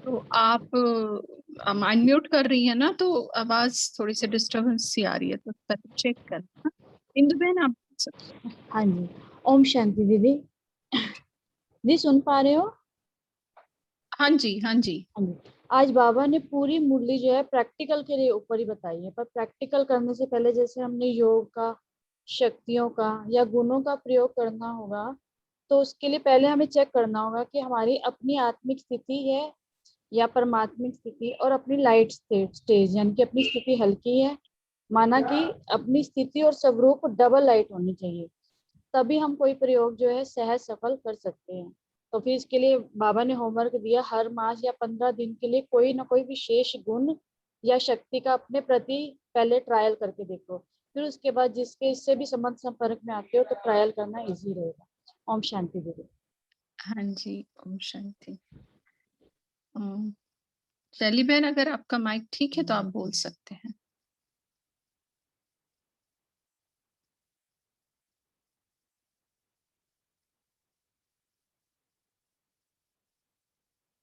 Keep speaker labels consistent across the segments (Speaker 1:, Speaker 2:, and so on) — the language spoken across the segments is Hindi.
Speaker 1: तो आप अनम्यूट कर रही है ना, तो आवाज थोड़ी सी डिस्टरबेंस सी आ रही है, तो पहले चेक करना। इंदु बहन आप बोल सकते हैं।
Speaker 2: हाँ जी। ओम शांति दीदी। जी सुन पा रहे हो?
Speaker 1: हाँ जी, हाँ जी।
Speaker 2: हाँ जी। आज बाबा ने पूरी मुरली जो है प्रैक्टिकल के लिए ऊपर ही बताई है, पर प्रैक्टिकल करने से पहले जैसे हमने योग का, शक्तियों का या गुणों का प्रयोग करना होगा, तो उसके लिए पहले हमें चेक करना होगा कि हमारी अपनी आत्मिक स्थिति है या परमात्मिक स्थिति, और अपनी लाइट स्टेज यानी कि अपनी स्थिति हल्की है, माना कि अपनी स्थिति और स्वरूप डबल लाइट होनी चाहिए, तभी हम कोई प्रयोग जो है सहज सफल कर सकते हैं। तो फिर इसके लिए बाबा ने होमवर्क दिया, हर मास या 15 दिन के लिए कोई ना कोई विशेष गुण या शक्ति का अपने प्रति पहले ट्रायल करके देखो, फिर उसके बाद जिसके इससे भी संबंध संपर्क में आते हो तो ट्रायल करना इजी रहेगा। ओम शांति दीदी।
Speaker 1: हाँ जी, ओम शांति। शैली बहन, अगर आपका माइक ठीक है तो आप बोल सकते हैं।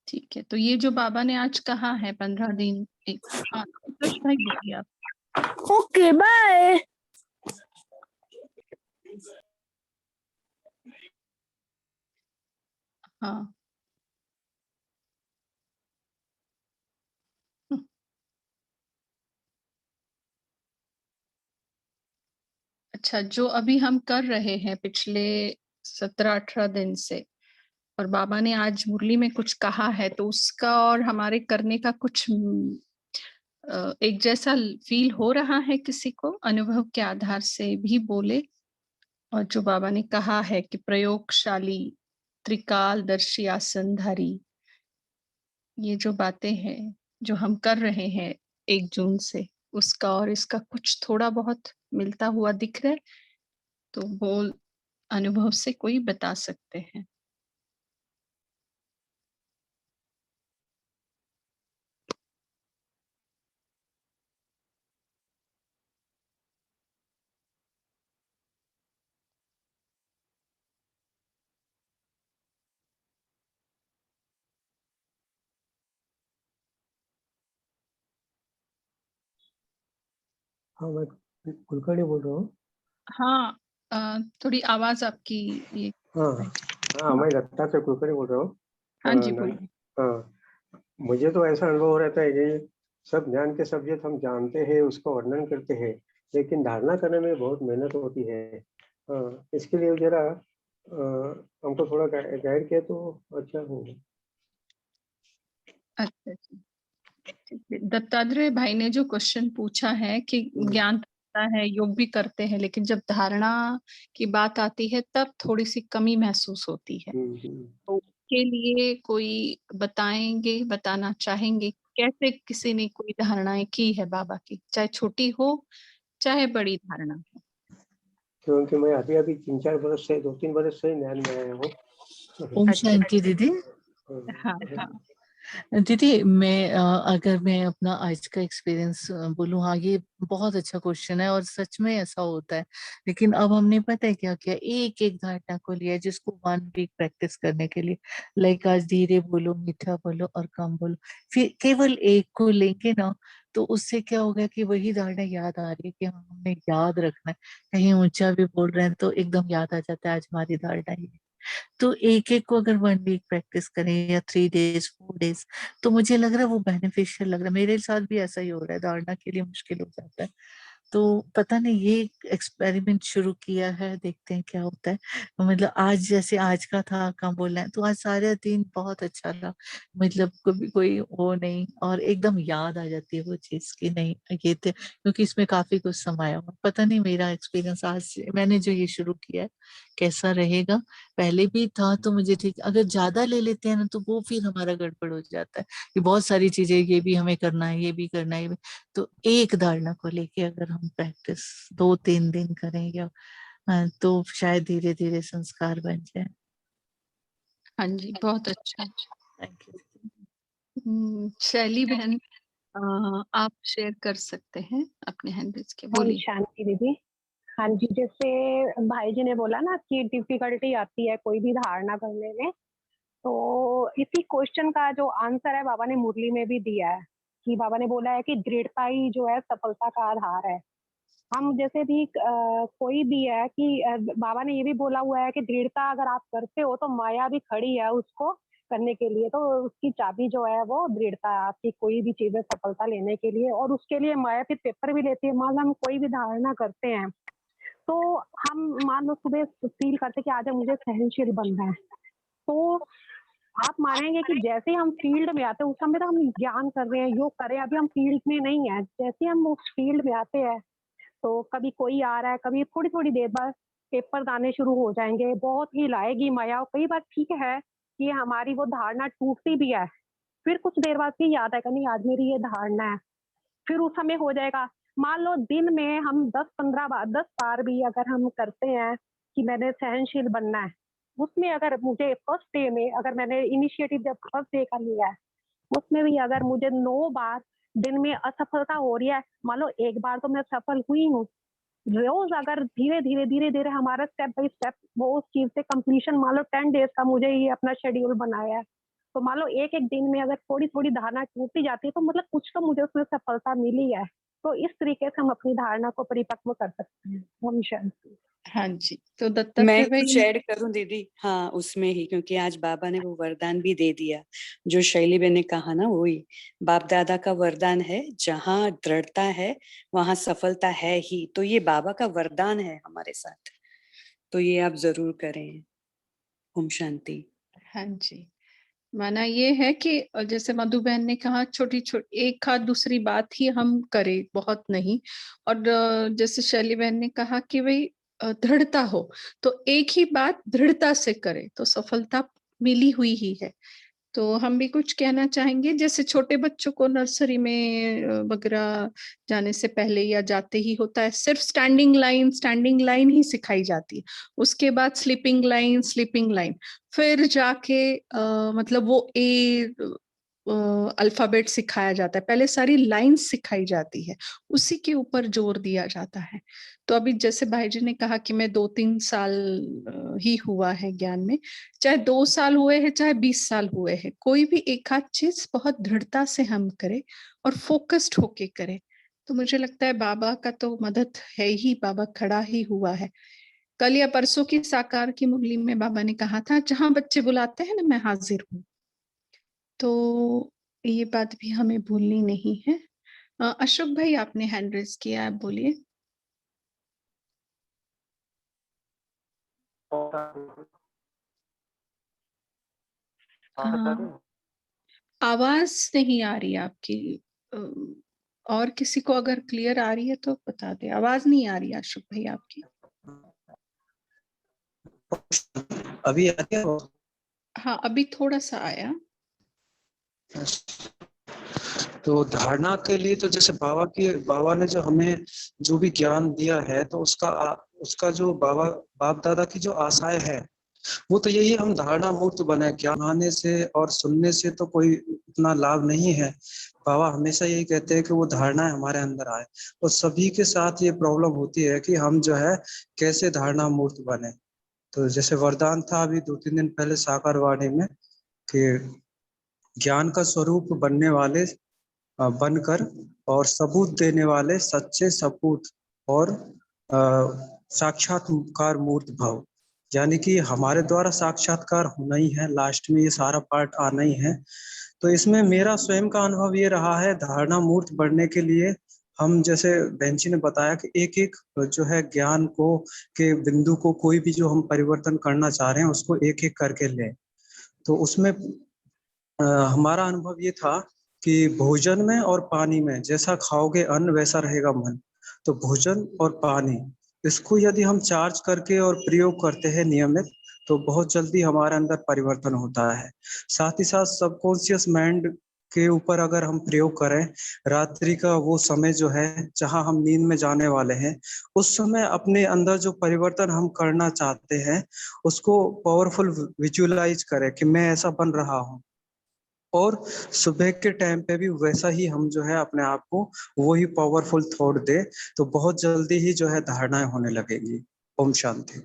Speaker 1: ठीक है, तो ये जो बाबा ने आज कहा है 15 दिन, एक हाँ, संतोष भाई बोलिए आप।
Speaker 3: Okay bye.
Speaker 1: हाँ। हम्म, अच्छा, जो अभी हम कर रहे हैं पिछले 17-18 दिन से, और बाबा ने आज मुरली में कुछ कहा है, तो उसका और हमारे करने का कुछ एक जैसा फील हो रहा है किसी को? अनुभव के आधार से भी बोले। और जो बाबा ने कहा है कि प्रयोगशाली त्रिकालदर्शी आसनधारी, ये जो बातें हैं जो हम कर रहे हैं 1 जून से, उसका और इसका कुछ थोड़ा बहुत मिलता हुआ दिख रहा है, तो वो अनुभव से कोई बता सकते हैं।
Speaker 4: हाँ, मैं कुलकर्णी बोल रहा हूँ।
Speaker 1: हाँ, थोड़ी आवाज आपकी ये।
Speaker 4: हाँ हाँ, मैं दत्ता से कुलकर्णी बोल रहा हूँ।
Speaker 1: हाँ जी,
Speaker 4: ना-
Speaker 1: बोलिए।
Speaker 4: हाँ, मुझे तो ऐसा अनुभव रहता है कि सब ज्ञान के सब्जेक्ट हम जानते हैं, उसको वर्णन करते हैं, लेकिन धारणा करने में बहुत मेहनत होती है। इसके लिए जरा हमको थोड़ा गाइड किया तो अच्छा होगा।
Speaker 1: अच्छा जी, ठीक है। दत्तात्रेय भाई ने जो क्वेश्चन पूछा है कि ज्ञान तो होता है, योग भी करते हैं, लेकिन जब धारणा की बात आती है तब थोड़ी सी कमी महसूस होती है। तो उसके लिए कोई बताएंगे, बताना चाहेंगे कैसे किसी ने कोई धारणाएं की है बाबा की, चाहे छोटी हो चाहे बड़ी धारणा हो?
Speaker 4: क्योंकि मैं अभी अभी 3-4 बरस से 2-3 बरस से ज्ञान में आया हूँ।
Speaker 3: ओम
Speaker 1: अच्छा।
Speaker 3: शांति दीदी।
Speaker 1: हाँ हाँ।
Speaker 3: दीदी मैं अगर मैं अपना आज का एक्सपीरियंस बोलूँ, हाँ ये बहुत अच्छा क्वेश्चन है और सच में ऐसा होता है। लेकिन अब हमने पता है क्या किया, एक एक धारणा को लिया जिसको 1 वीक प्रैक्टिस करने के लिए, लाइक आज धीरे बोलो, मीठा बोलो और कम बोलो, फिर केवल एक को लेंगे ना, तो उससे क्या होगा कि वही धारणा याद आ रही है कि हाँ हमने याद रखना है। कहीं ऊंचा भी बोल रहे हैं तो एकदम याद आ जाता है आज हमारी धारणा ये। तो एक एक को अगर 1 वीक प्रैक्टिस करें या 3 डेज 4 डेज, तो मुझे लग रहा है वो बेनिफिशियल लग रहा है। मेरे साथ भी ऐसा ही हो रहा है, धारणा के लिए मुश्किल हो जाता है। तो पता नहीं, ये एक्सपेरिमेंट शुरू किया है, देखते हैं क्या होता है। मतलब आज जैसे आज का था काम बोलना है, तो आज सारा दिन बहुत अच्छा रहा। मतलब कभी कोई वो नहीं, और एकदम याद आ जाती है वो चीज की नहीं ये थे, क्योंकि इसमें काफी कुछ समाया हुआ। पता नहीं मेरा एक्सपीरियंस आज मैंने जो ये शुरू किया है कैसा रहेगा। पहले भी था तो मुझे ठीक, अगर ज्यादा ले लेते हैं ना तो वो फिर हमारा गड़बड़ हो जाता है कि बहुत सारी चीजें, ये भी हमें करना है, ये भी करना है, ये भी। तो एक धारणा को लेके अगर हम प्रैक्टिस 2-3 दिन करें या तो शायद धीरे धीरे संस्कार बन जाए।
Speaker 1: हाँ जी, बहुत अच्छा।
Speaker 3: Thank you.
Speaker 1: शैली बहन, आप शेयर कर सकते हैं अपने हैंड रेज के,
Speaker 5: ओम
Speaker 1: बोलिए।
Speaker 5: शांति दीदी। हाँ जी, जैसे भाई जी ने बोला ना कि डिफिकल्टी आती है कोई भी धारणा करने में, तो इसी क्वेश्चन का जो आंसर है बाबा ने मुरली में भी दिया है कि बाबा ने बोला है कि दृढ़ता ही जो है सफलता का आधार है। हम जैसे भी कोई भी है कि बाबा ने ये भी बोला हुआ है कि दृढ़ता अगर आप करते हो तो माया भी खड़ी है उसको करने के लिए, तो उसकी चाबी जो है वो दृढ़ता है आपकी कोई भी चीजें सफलता लेने के लिए। और उसके लिए माया फिर पेपर भी लेती है। मान लो हम कोई भी धारणा करते हैं तो हम मान लो सुबह फील करते कि आज मुझे सहनशील बनना है, तो आप मानेंगे कि जैसे ही हम फील्ड में आते हैं उस समय तो हम ज्ञान कर रहे हैं, योग कर रहे हैं, अभी हम फील्ड में नहीं है। जैसे हम उस फील्ड में आते हैं तो कभी कोई आ रहा है, कभी थोड़ी थोड़ी देर बाद पेपर आने शुरू हो जाएंगे, बहुत ही लाएगी माया। कई बार ठीक है कि हमारी वो धारणा टूटती भी है, फिर कुछ देर बाद फिर याद आएगा नहीं आज मेरी ये धारणा है, फिर उस समय हो जाएगा। मान लो दिन में हम 10-15 बार 10 बार भी अगर हम करते हैं कि मैंने सहनशील बनना है, उसमें अगर मुझे फर्स्ट डे में अगर मैंने इनिशिएटिव जब फर्स्ट डे का लिया है उसमें भी अगर मुझे 9 बार दिन में असफलता हो रही है, मान लो एक बार तो मैं सफल हुई हूँ, रोज अगर धीरे धीरे हमारा स्टेप बाय स्टेप वो उस चीज से कंप्लीशन, मान लो 10 डेज का मुझे ये अपना शेड्यूल बनाया है, तो मान लो एक एक दिन में अगर थोड़ी थोड़ी धारणा टूटती जाती है तो मतलब कुछ तो मुझे उसमें सफलता मिली है। तो इस तरीके से हम अपनी धारणा को परिपक्व कर सकते हैं। ओम शांति।
Speaker 1: हाँ जी, तो
Speaker 6: मैं
Speaker 1: दत्तात्रेय
Speaker 6: कुछ
Speaker 1: भाई।
Speaker 6: ऐड करूं दीदी? हाँ, उसमें ही, क्योंकि आज बाबा ने वो वरदान भी दे दिया जो शैली बहन ने कहा ना, वही बाप दादा का वरदान है, जहाँ दृढ़ता है वहां सफलता है ही। तो ये बाबा का वरदान है हमारे साथ, तो ये आप जरूर करें। ओम शांति।
Speaker 1: हाँ जी, माना ये है कि जैसे मधु बहन ने कहा छोटी छोटी एक हाथ दूसरी बात ही हम करें, बहुत नहीं। और जैसे शैली बहन ने कहा कि भाई दृढ़ता हो, तो एक ही बात दृढ़ता से करे तो सफलता मिली हुई ही है। तो हम भी कुछ कहना चाहेंगे, जैसे छोटे बच्चों को नर्सरी में वगैरह जाने से पहले या जाते ही होता है, सिर्फ स्टैंडिंग लाइन ही सिखाई जाती है। उसके बाद स्लीपिंग लाइन, फिर जाके मतलब वो ए अल्फाबेट सिखाया जाता है। पहले सारी लाइंस सिखाई जाती है, उसी के ऊपर जोर दिया जाता है। तो अभी जैसे भाई जी ने कहा कि मैं 2-3 साल ही हुआ है ज्ञान में, चाहे 2 साल हुए हैं चाहे 20 साल हुए हैं, कोई भी एक आध चीज बहुत दृढ़ता से हम करें और फोकस्ड होके करें, तो मुझे लगता है बाबा का तो मदद है ही, बाबा खड़ा ही हुआ है। कल या परसों की साकार की मुरली में बाबा ने कहा था, जहां बच्चे बुलाते हैं ना मैं हाजिर हूँ। तो ये बात भी हमें भूलनी नहीं है। अशोक भाई आपने हैंड रेज किया, आप बोलिए। आवाज नहीं आ रही आपकी। और किसी को अगर क्लियर आ रही है तो बता दे। आवाज नहीं आ रही अशोक भाई आपकी।
Speaker 7: अभी आ गया?
Speaker 1: हाँ, अभी थोड़ा सा आया।
Speaker 7: तो धारणा के लिए तो जैसे बाबा ने जो हमें जो भी ज्ञान दिया है, तो उसका जो बाप दादा की जो आशाएं है वो तो यही, हम धारणा मुक्त बने। ज्ञान आने से और सुनने से तो कोई इतना लाभ नहीं है। बाबा हमेशा यही कहते हैं कि वो धारणाएं हमारे अंदर आए। और सभी के साथ ये प्रॉब्लम होती है कि हम जो है कैसे धारणा मुक्त बने। तो जैसे वरदान था अभी 2-3 दिन पहले साकार वाणी में कि ज्ञान का स्वरूप बनकर और सबूत देने वाले सच्चे सपूत और साक्षात्कार मूर्त भव। यानी कि हमारे द्वारा साक्षात्कार होना ही है, लास्ट में ये सारा पार्ट आना ही है। तो इसमें मेरा स्वयं का अनुभव ये रहा है, धारणा मूर्त बढ़ने के लिए हम, जैसे बहन जी ने बताया कि एक एक जो है ज्ञान को के बिंदु को, कोई भी जो हम परिवर्तन करना चाह रहे हैं उसको एक एक करके लें। तो उसमें हमारा अनुभव ये था कि भोजन में और पानी में, जैसा खाओगे अन्न वैसा रहेगा मन। तो भोजन और पानी, इसको यदि हम चार्ज करके और प्रयोग करते हैं नियमित, तो बहुत जल्दी हमारे अंदर परिवर्तन होता है। साथ ही साथ सबकॉन्शियस माइंड के ऊपर अगर हम प्रयोग करें, रात्रि का वो समय जो है जहां हम नींद में जाने वाले हैं, उस समय अपने अंदर जो परिवर्तन हम करना चाहते हैं उसको पावरफुल विजुअलाइज करें कि मैं ऐसा बन रहा हूँ। और सुबह के टाइम पे भी वैसा ही हम जो है अपने आप को वही पावरफुल थॉट दे, तो बहुत जल्दी ही जो है धारणाएं होने लगेंगी। ओम शांति।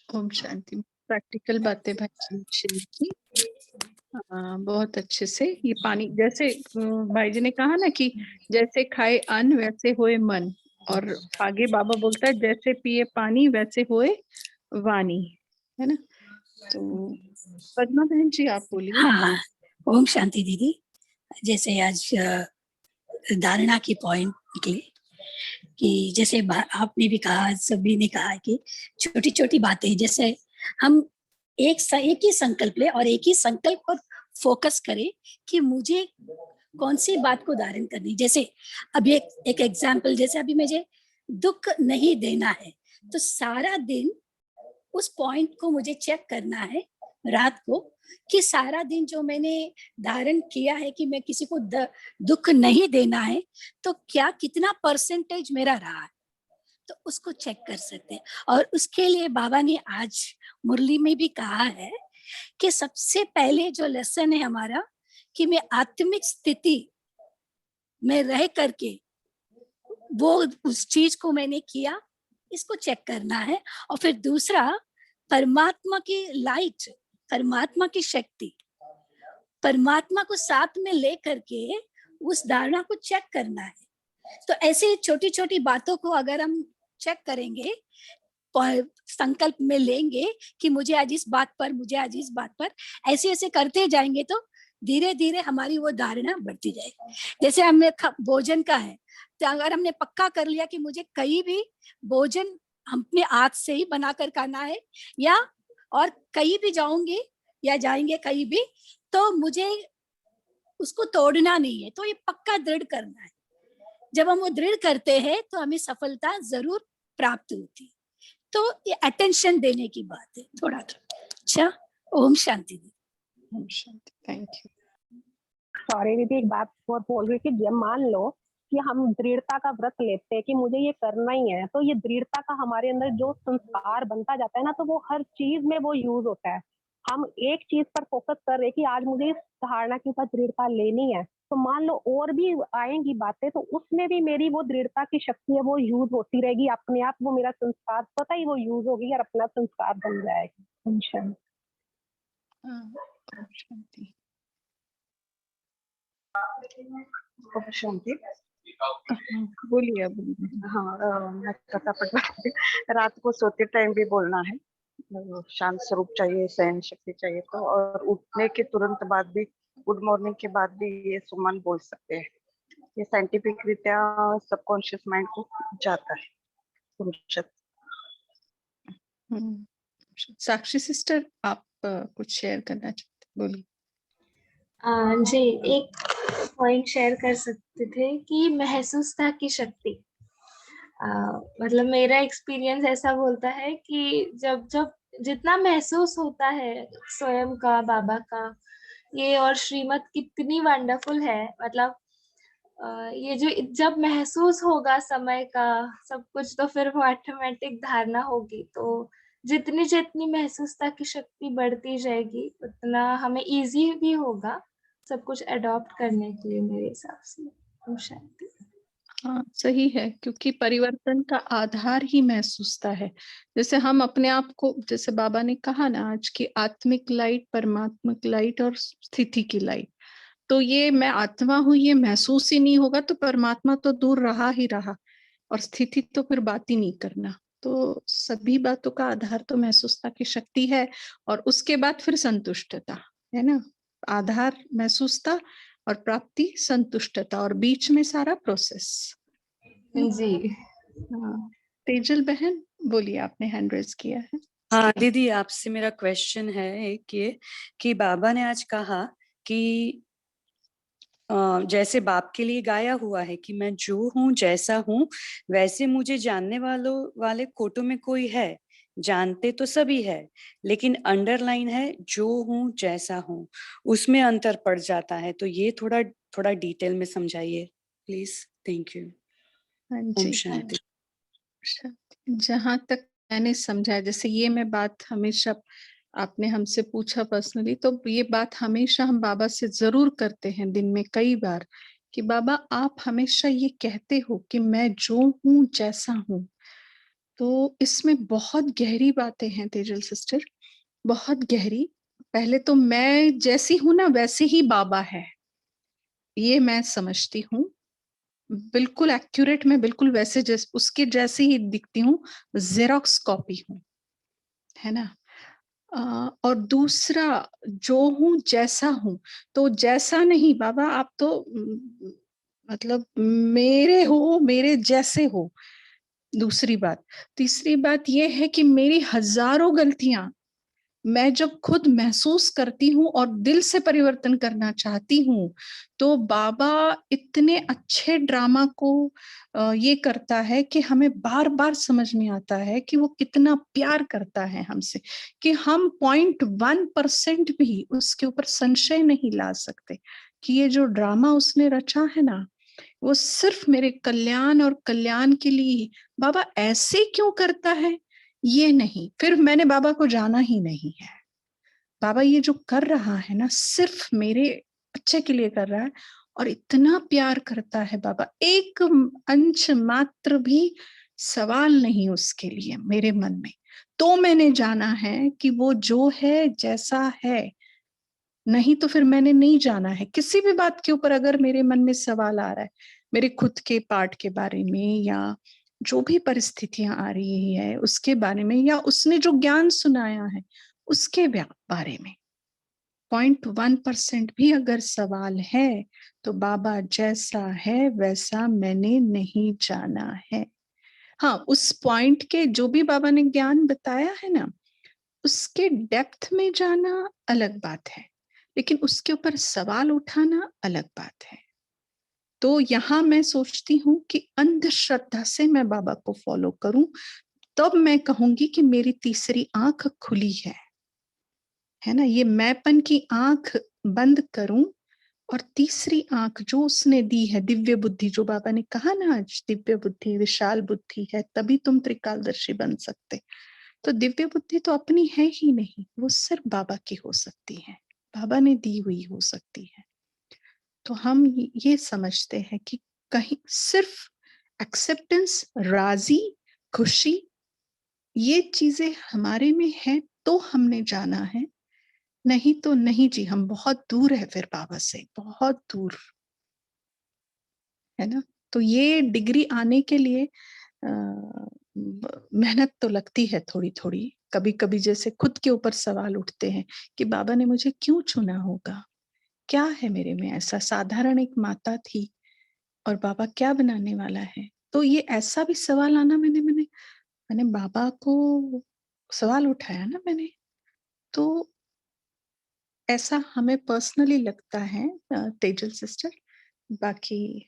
Speaker 1: ओम शांति। प्रैक्टिकल बातें भाई जी शेयर की। हाँ, बहुत अच्छे से ये पानी जैसे भाई जी ने कहा ना कि जैसे खाए अन्न वैसे होए मन, और आगे बाबा बोलता है जैसे पिए पानी वैसे होए वाणी, है ना। तो पद्मा बहन जी आप बोलिए।
Speaker 8: हाँ हाँ, ओम शांति दीदी। जैसे आज धारणा की पॉइंट निकली कि जैसे आपने भी कहा, सभी ने कहा कि छोटी छोटी बातें, जैसे हम एक ही संकल्प ले और एक ही संकल्प पर फोकस करें कि मुझे कौन सी बात को धारण करनी। जैसे अभी एक एग्जाम्पल, जैसे अभी मुझे दुख नहीं देना है, तो सारा दिन उस पॉइंट को मुझे चेक करना है रात को, कि सारा दिन जो मैंने धारण किया है कि मैं किसी को दुख नहीं देना है, तो क्या कितना परसेंटेज मेरा रहा है, तो उसको चेक कर सकते हैं। और उसके लिए बाबा ने आज मुरली में भी कहा है कि सबसे पहले जो लेसन है हमारा, कि मैं आत्मिक स्थिति में रह करके वो उस चीज को मैंने किया, इसको चेक करना है। और फिर दूसरा, परमात्मा की लाइट, परमात्मा की शक्ति, परमात्मा को साथ में ले करके उस धारणा को चेक करना है। तो ऐसे छोटी छोटी बातों को अगर हम चेक करेंगे, संकल्प में लेंगे कि मुझे आज इस बात पर, मुझे आज इस बात पर, ऐसे ऐसे करते जाएंगे तो धीरे धीरे हमारी वो धारणा बढ़ती जाएगी। जैसे हमें भोजन का है, तो अगर हमने पक्का कर लिया कि मुझे कहीं भी भोजन अपने हाथ से ही बनाकर खाना है, या और कहीं भी जाऊंगी या जाएंगे कहीं भी, तो मुझे उसको तोड़ना नहीं है, तो ये पक्का दृढ़ करना है। जब हम वो दृढ़ करते हैं तो हमें सफलता जरूर प्राप्त होती है। तो ये अटेंशन देने की बात है थोड़ा थोड़ा। अच्छा, ओम शांति।
Speaker 1: ओम शांति, थैंक यू।
Speaker 5: सॉरी दीदी, एक बात और बोल रही थी। जब मान लो कि हम दृढ़ता का व्रत लेते हैं कि मुझे ये करना ही है, तो ये दृढ़ता का हमारे अंदर जो संस्कार बनता जाता है ना, तो वो हर चीज में वो यूज होता है। हम एक चीज पर फोकस कर रहे कि आज मुझे इस धारणा के ऊपर दृढ़ता लेनी है, तो मान लो और भी आएंगी बातें, तो उसमें भी मेरी वो दृढ़ता की शक्ति है वो यूज होती रहेगी अपने आप। वो मेरा संस्कार पता ही वो यूज होगी और अपना संस्कार बन जाएगा। ओम शांति।
Speaker 1: ओम शांति।
Speaker 9: ओम शांति।
Speaker 1: बोलिए बोलिए।
Speaker 9: हाँ, मैं फटाफट बताती हूँ। रात को सोते टाइम भी बोलना है, शांत स्वरूप चाहिए, सहन शक्ति चाहिए, तो और उठने के तुरंत बाद भी, गुड मॉर्निंग के बाद भी ये सुमन बोल सकते हैं। ये साइंटिफिक रीत्या सबकॉन्शियस माइंड को जाता है।
Speaker 1: साक्षी सिस्टर, आप कुछ शेयर करना चाहते, बोलिए।
Speaker 10: जी, एक पॉइंट शेयर कर सकते थे कि महसूसता की शक्ति। मतलब मेरा एक्सपीरियंस ऐसा बोलता है कि जब जब जितना महसूस होता है स्वयं का, बाबा का, ये और श्रीमत कितनी वंडरफुल है। मतलब ये जो जब महसूस होगा समय का सब कुछ, तो फिर वो ऑटोमेटिक धारणा होगी। तो जितनी जितनी महसूसता की शक्ति बढ़ती जाएगी, उतना हमें इजी भी होगा सब कुछ अडॉप्ट करने के लिए, मेरे हिसाब से। ओम शांति।
Speaker 1: हाँ, सही है, क्योंकि परिवर्तन का आधार ही महसूसता है। जैसे हम अपने आप को, जैसे बाबा ने कहा ना आज की आत्मिक लाइट, परमात्मिक लाइट और स्थिति की लाइट, तो ये मैं आत्मा हूँ ये महसूस ही नहीं होगा तो परमात्मा तो दूर रहा ही रहा, और स्थिति तो फिर बात ही नहीं करना। तो सभी बातों का आधार तो महसूसता की शक्ति है, और उसके बाद फिर संतुष्टता है ना। आधार महसूसता और प्राप्ति संतुष्टता, और बीच में सारा प्रोसेस।
Speaker 10: जी
Speaker 1: हाँ, तेजल बहन बोलिए, आपने हैंड रेज किया है।
Speaker 6: हाँ दीदी, आपसे मेरा क्वेश्चन है एक ये, कि बाबा ने आज कहा कि जैसे बाप के लिए गाया हुआ है कि मैं जो हूँ जैसा हूँ वैसे मुझे जानने वाले कोटों में कोई है, जानते तो सभी है, लेकिन अंडरलाइन है जो हूँ जैसा हूँ, उसमें अंतर पड़ जाता है। तो ये थोड़ा थोड़ा डिटेल में समझाइए प्लीज। Thank you.
Speaker 1: हाँ
Speaker 6: ओम
Speaker 1: जी,
Speaker 6: शांति।
Speaker 1: जहां तक मैंने समझा, जैसे ये मैं बात हमेशा, आपने हमसे पूछा पर्सनली, तो ये बात हमेशा हम बाबा से जरूर करते हैं दिन में कई बार, कि बाबा आप हमेशा ये कहते हो कि मैं जो हूँ जैसा हूँ। तो इसमें बहुत गहरी बातें हैं तेजल सिस्टर, बहुत गहरी। पहले तो मैं जैसी हूं ना वैसे ही बाबा है, ये मैं समझती हूँ। बिल्कुल एक्यूरेट, मैं बिल्कुल वैसे जैसे उसके जैसे ही दिखती हूँ, जेरोक्स कॉपी हूँ, है ना। और दूसरा, जो हूँ जैसा हूँ, तो जैसा नहीं बाबा, आप तो मतलब मेरे हो, मेरे जैसे हो। दूसरी बात, तीसरी बात ये है कि मेरी हजारों गलतियां मैं जब खुद महसूस करती हूँ और दिल से परिवर्तन करना चाहती हूँ, तो बाबा इतने अच्छे ड्रामा को ये करता है कि हमें बार बार समझ में आता है कि वो कितना प्यार करता है हमसे, कि हम 0.1% भी उसके ऊपर संशय नहीं ला सकते कि ये जो ड्रामा उसने रचा है ना, वो सिर्फ मेरे कल्याण और कल्याण के लिए ही। बाबा ऐसे क्यों करता है ये नहीं, फिर मैंने बाबा को जाना ही नहीं है। बाबा ये जो कर रहा है ना, सिर्फ मेरे अच्छे के लिए कर रहा है, और इतना प्यार करता है बाबा, एक अंश मात्र भी सवाल नहीं उसके लिए मेरे मन में। तो मैंने जाना है कि वो जो है जैसा है, नहीं तो फिर मैंने नहीं जाना है। किसी भी बात के ऊपर अगर मेरे मन में सवाल आ रहा है, मेरे खुद के पार्ट के बारे में, या जो भी परिस्थितियां आ रही है उसके बारे में, या उसने जो ज्ञान सुनाया है उसके बारे में, 0.1% भी अगर सवाल है, तो बाबा जैसा है वैसा मैंने नहीं जाना है। हाँ, उस पॉइंट के जो भी बाबा ने ज्ञान बताया है ना, उसके डेप्थ में जाना अलग बात है, लेकिन उसके ऊपर सवाल उठाना अलग बात है। तो यहाँ मैं सोचती हूँ कि अंधश्रद्धा से मैं बाबा को फॉलो करूं, तब मैं कहूंगी कि मेरी तीसरी आंख खुली है ना। ये मैंपन की आंख बंद करूं, और तीसरी आंख जो उसने दी है, दिव्य बुद्धि, जो बाबा ने कहा ना आज, दिव्य बुद्धि विशाल बुद्धि है तभी तुम त्रिकालदर्शी बन सकते। तो दिव्य बुद्धि तो अपनी है ही नहीं, वो सिर्फ बाबा की हो सकती है, बाबा ने दी हुई हो सकती है। तो हम ये समझते हैं कि कहीं सिर्फ एक्सेप्टेंस, राजी, खुशी, ये चीजें हमारे में है तो हमने जाना है, नहीं तो नहीं जी, हम बहुत दूर है फिर बाबा से, बहुत दूर, है ना। तो ये डिग्री आने के लिए मेहनत तो लगती है थोड़ी थोड़ी। कभी कभी जैसे खुद के ऊपर सवाल उठते हैं कि बाबा ने मुझे क्यों चुना होगा, क्या है मेरे में ऐसा। साधारण एक माता थी और बाबा क्या बनाने वाला है। तो ये ऐसा भी सवाल आना, मैंने बाबा को सवाल उठाया ना मैंने, तो ऐसा हमें पर्सनली लगता है तेजल सिस्टर। बाकी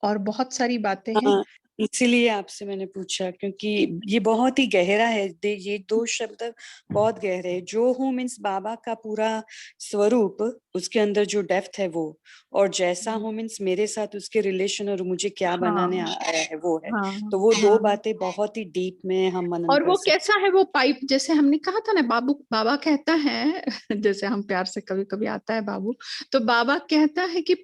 Speaker 1: और बहुत सारी बातें हैं।
Speaker 6: हाँ, इसीलिए आपसे मैंने पूछा, क्योंकि ये बहुत ही गहरा है। ये दो शब्द बहुत गहरे हैं। जो हूँ मीन्स बाबा का पूरा स्वरूप, उसके अंदर जो डेप्थ है वो, और जैसा हूँ मीन्स मेरे साथ उसके रिलेशन और मुझे क्या बनाने
Speaker 1: हाँ
Speaker 6: आया है वो है।
Speaker 1: हाँ
Speaker 6: तो वो दो
Speaker 1: हाँ।
Speaker 6: बातें बहुत ही डीप में हम मनन
Speaker 1: और
Speaker 6: कर
Speaker 1: वो
Speaker 6: सकते
Speaker 1: कैसा है, वो पाइप, जैसे हमने कहा था ना, बाबा कहता है जैसे हम प्यार से कभी कभी आता है बाबू, तो बाबा कहता है कि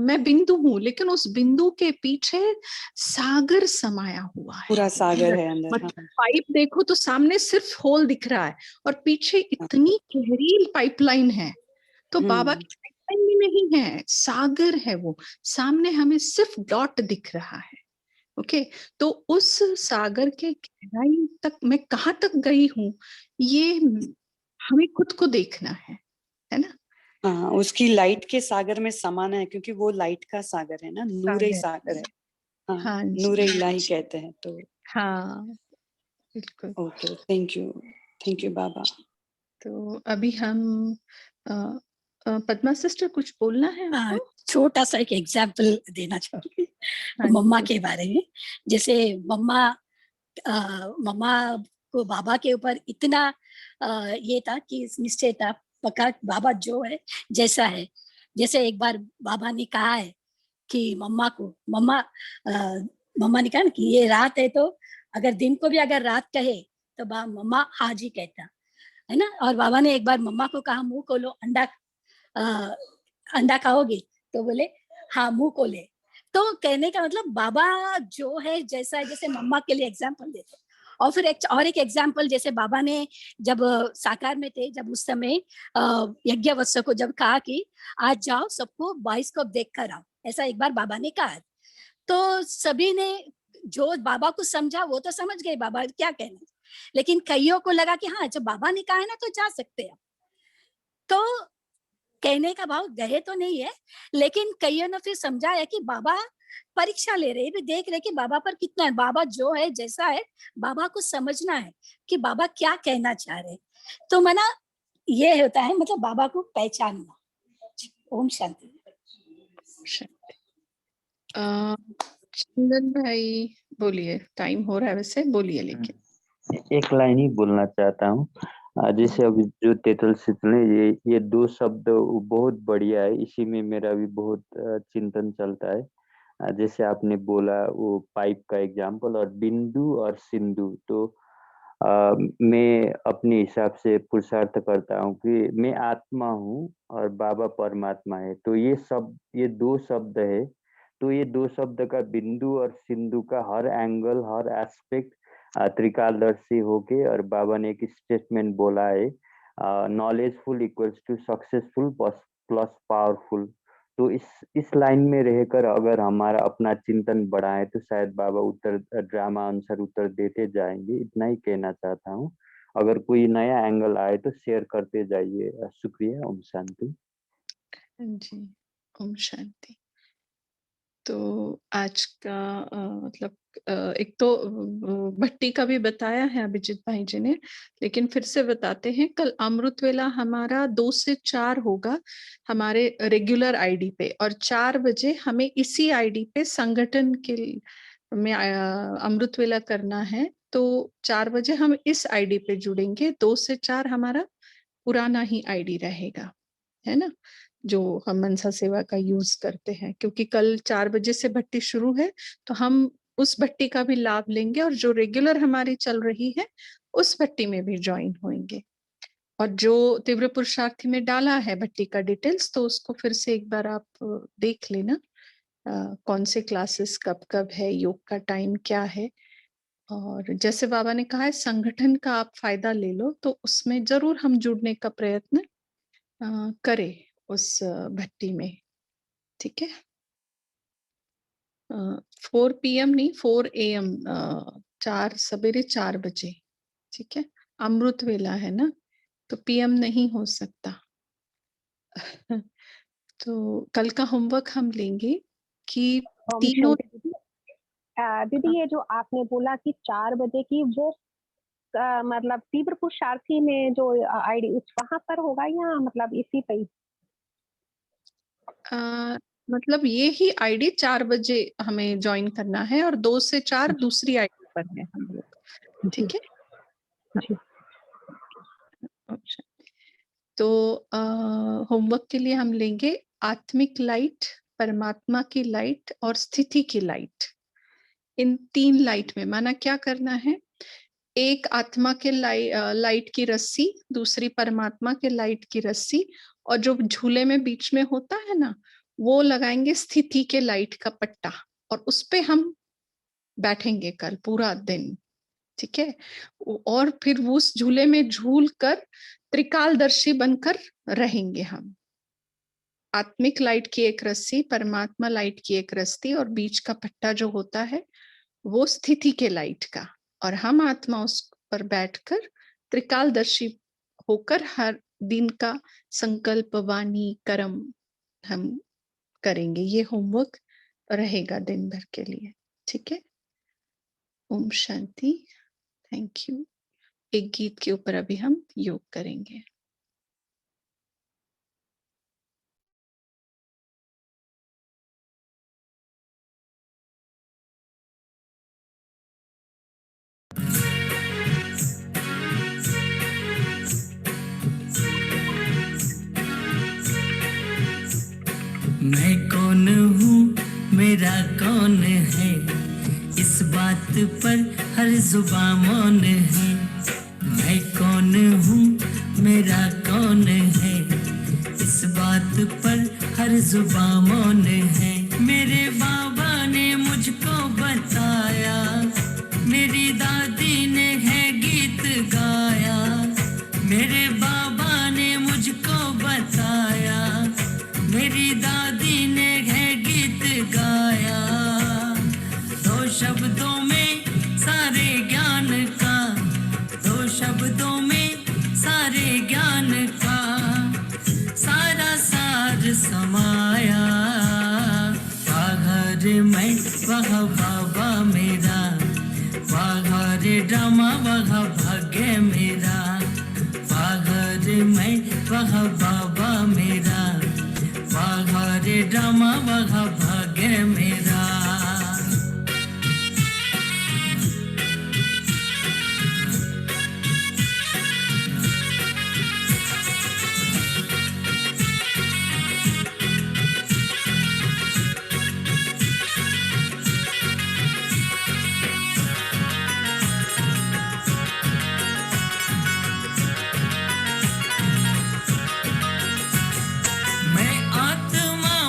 Speaker 1: मैं बिंदु हूँ, लेकिन उस बिंदु के पीछे सागर समाया हुआ है
Speaker 6: पूरा सागर है अंदर।
Speaker 1: मतलब
Speaker 6: हाँ
Speaker 1: पाइप देखो तो सामने सिर्फ होल दिख रहा है, और पीछे
Speaker 6: हाँ।
Speaker 1: इतनी गहरी पाइपलाइन है। तो बाबा
Speaker 6: हम्म।
Speaker 1: की पाइपलाइन भी नहीं है, सागर है वो, सामने हमें सिर्फ डॉट दिख रहा है। ओके, तो उस सागर के गहराई तक मैं कहाँ तक गई हूँ, ये हमें खुद को देखना है ना।
Speaker 6: हाँ, उसकी लाइट के सागर में समाना है, क्योंकि वो लाइट का सागर है ना, नूरे
Speaker 1: सागर,
Speaker 6: सागर है। हाँ,
Speaker 1: हाँ
Speaker 6: नूरे
Speaker 1: जी,
Speaker 6: इलाही कहते हैं। तो
Speaker 1: हाँ बिल्कुल।
Speaker 6: ओके, थैंक यू बाबा।
Speaker 1: तो अभी हम पद्मा सिस्टर कुछ बोलना है आपको?
Speaker 8: छोटा सा एक एग्जाम्पल देना चाहूंगी
Speaker 1: हाँ
Speaker 8: मम्मा
Speaker 1: जी।
Speaker 8: के बारे में। जैसे मम्मा मम्मा को बाबा के ऊपर इतना ये था कि निश्चय था पक्का, बाबा जो है जैसा है। जैसे एक बार बाबा ने कहा है कि मम्मा ने कहा ना कि ये रात है, तो अगर दिन को भी अगर रात कहे तो मम्मा आज ही कहता है ना। और बाबा ने एक बार मम्मा को कहा मुंह खोलो, अंडा खाओगी, तो बोले हाँ मुंह को ले। तो कहने का मतलब बाबा जो है जैसा है, जैसे मम्मा के लिए एग्जाम्पल देते, और फिर एक एग्जाम्पल, जैसे बाबा ने जब साकार में थे, जब उस समय यज्ञवत्स को जब कहा कि आज जाओ सबको बाइस्कोप देख कर आओ, ऐसा एक बार बाबा ने कहा, तो सभी ने जो बाबा को समझा वो तो समझ गए बाबा क्या कहना, लेकिन कईयों को लगा कि हाँ जब बाबा ने कहा है ना तो जा सकते हैं। तो कहने का भाव गए तो नहीं है, लेकिन कईयों ने फिर समझाया कि बाबा परीक्षा ले रहे, भी देख रहे कि बाबा पर कितना है, बाबा जो है जैसा है, बाबा को समझना है कि बाबा क्या कहना चाह रहे। तो मना ये होता है, मतलब बाबा को पहचानना। ओम शांति।
Speaker 1: चंदन भाई बोलिए, टाइम हो रहा है वैसे, बोलिए। लेकिन
Speaker 11: एक लाइन ही बोलना चाहता हूँ। जैसे अभी जो तेतल शीतल ये दो शब्द बहुत बढ़िया है, इसी में मेरा भी बहुत चिंतन चलता है। जैसे आपने बोला वो पाइप का एग्जाम्पल और बिंदु और सिंधु, तो मैं अपने हिसाब से पुरुषार्थ करता हूँ कि मैं आत्मा हूँ और बाबा परमात्मा है। तो ये दो शब्द है, तो ये दो शब्द का बिंदु और सिंधु का हर एंगल हर एस्पेक्ट त्रिकालदर्शी होके, और बाबा ने एक स्टेटमेंट बोला है, knowledgeful equals to successful plus powerful. तो इस लाइन में रहकर अगर हमारा अपना चिंतन बढ़ाए तो शायद बाबा उत्तर ड्रामा अनुसार उत्तर देते जाएंगे। इतना ही कहना चाहता हूँ। अगर कोई नया एंगल आए तो शेयर करते जाइए। शुक्रिया। ओम शांति
Speaker 1: जी, ओम शांति। तो आज का मतलब एक तो भट्टी का भी बताया है अभिजीत भाई जी ने, लेकिन फिर से बताते हैं, कल अमृत वेला हमारा 2 से 4 होगा हमारे रेगुलर आईडी पे, और 4 बजे हमें इसी आईडी पे संगठन के में अमृत वेला करना है। तो 4 बजे हम इस आईडी पे जुड़ेंगे, 2 से 4 हमारा पुराना ही आईडी रहेगा, है ना, जो हम मनसा सेवा का यूज करते हैं। क्योंकि कल 4 बजे से भट्टी शुरू है, तो हम उस भट्टी का भी लाभ लेंगे, और जो रेगुलर हमारी चल रही है उस भट्टी में भी ज्वाइन होंगे। और जो तीव्र पुरुषार्थी में डाला है भट्टी का डिटेल्स, तो उसको फिर से एक बार आप देख लेना, कौन से क्लासेस कब कब है, योग का टाइम क्या है। और जैसे बाबा ने कहा है संगठन का आप फायदा ले लो, तो उसमें जरूर हम जुड़ने का प्रयत्न करें उस भट्टी में, ठीक है। 4 PM नहीं 4 AM, 4 सवेरे 4 बजे, ठीक है। अमृत वेला है ना, तो PM नहीं हो सकता। तो कल का होमवर्क हम लेंगे कि तीनों
Speaker 5: दीदी ये जो आपने बोला कि 4 बजे की, वो मतलब तीव्र पुरुषार्थी में जो आईडी वहां पर होगा या मतलब इसी पे ही?
Speaker 1: मतलब ये ही आईडी 4 बजे हमें ज्वाइन करना है, और 2 से 4 दूसरी आईडी पर है हम लोग, ठीक है। तो होमवर्क के लिए हम लेंगे आत्मिक लाइट, परमात्मा की लाइट और स्थिति की लाइट। इन 3 लाइट में माना क्या करना है, एक आत्मा के लाइट की रस्सी, दूसरी परमात्मा के लाइट की रस्सी, और जो झूले में बीच में होता है ना, वो लगाएंगे स्थिति के लाइट का पट्टा, और उस पे हम बैठेंगे कल पूरा दिन, ठीक है। और फिर उस झूले में झूल कर त्रिकालदर्शी बनकर रहेंगे हम। आत्मिक लाइट की एक रस्सी, परमात्मा लाइट की एक रस्सी, और बीच का पट्टा जो होता है वो स्थिति के लाइट का, और हम आत्मा उस पर बैठकर त्रिकालदर्शी होकर हर दिन का संकल्प वाणी कर्म हम करेंगे। ये होमवर्क रहेगा दिन भर के लिए, ठीक है। ओम शांति। Thank you. एक गीत के ऊपर अभी हम योग करेंगे।
Speaker 12: मैं कौन हूँ, मेरा कौन है, इस बात पर हर जुबां मौन है। मैं कौन हूँ, मेरा कौन है, इस बात पर हर जुबां मौन है। मेरे बाबा ने मुझको बताया, मेरी दादी ने प्यार समाया, वाघर मैं वह बाबा मेरा, वाघर ड्रामा वह भाग्य मेरा, वाघर मैं वह बाबा मेरा, वाघर ड्रामा वह भाग्य मेरा।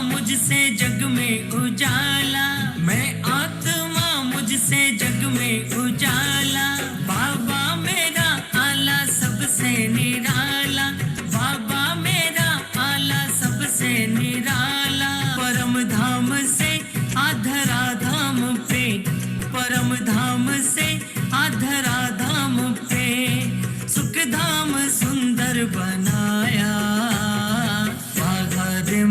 Speaker 12: मुझसे जग में उजाला, मैं आत्मा मुझसे जग में उजाला, बाबा मेरा आला सबसे निराला, बाबा मेरा आला सबसे निराला, परम धाम से आधरा धाम पे, परम धाम से आधरा धाम पे, सुख धाम सुंदर बनाया,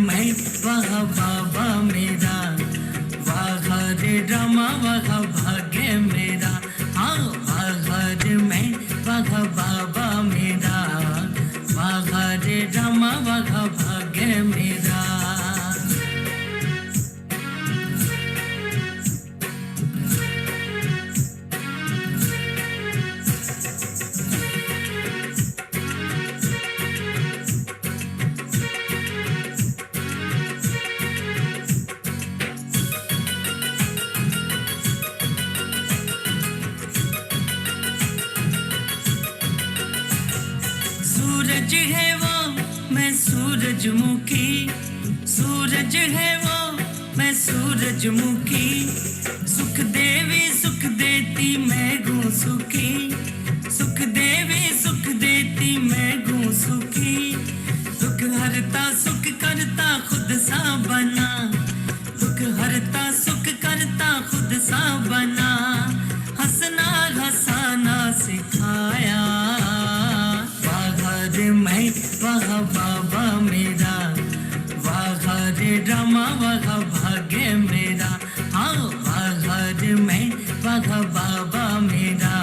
Speaker 12: मैं वह बाबा मेरा, वाघर ड्रामा वह भाग्य मेरा, हाँ वाघर मैं वह बाबा मेरा, वाघर ड्रामा वह भाग्य मेरा। सूरज है वो मैं सूरजमुखी, सूरज है वो मैं सूरजमुखी, सुख देवी सुख देती मैं गूं सुखी, सुख देवी सुख देती मैं गूं सुखी, दुख हरता सुख करता खुद सा बना, दुख हरता सुख करता खुद सा बना, हंसना हंसाना सिखाया, मैं वह बाबा मेरा, वाघर ड्रामा वह भाग्य मेरा, हाँ वाघर मैं वह बाबा मेरा,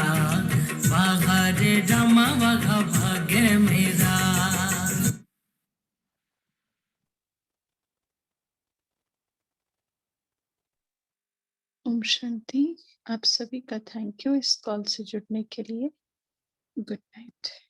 Speaker 12: वाघर ड्रामा वह भाग्य मेरा।
Speaker 1: ओम शांति। आप सभी का थैंक यू इस कॉल से जुड़ने के लिए। Good night.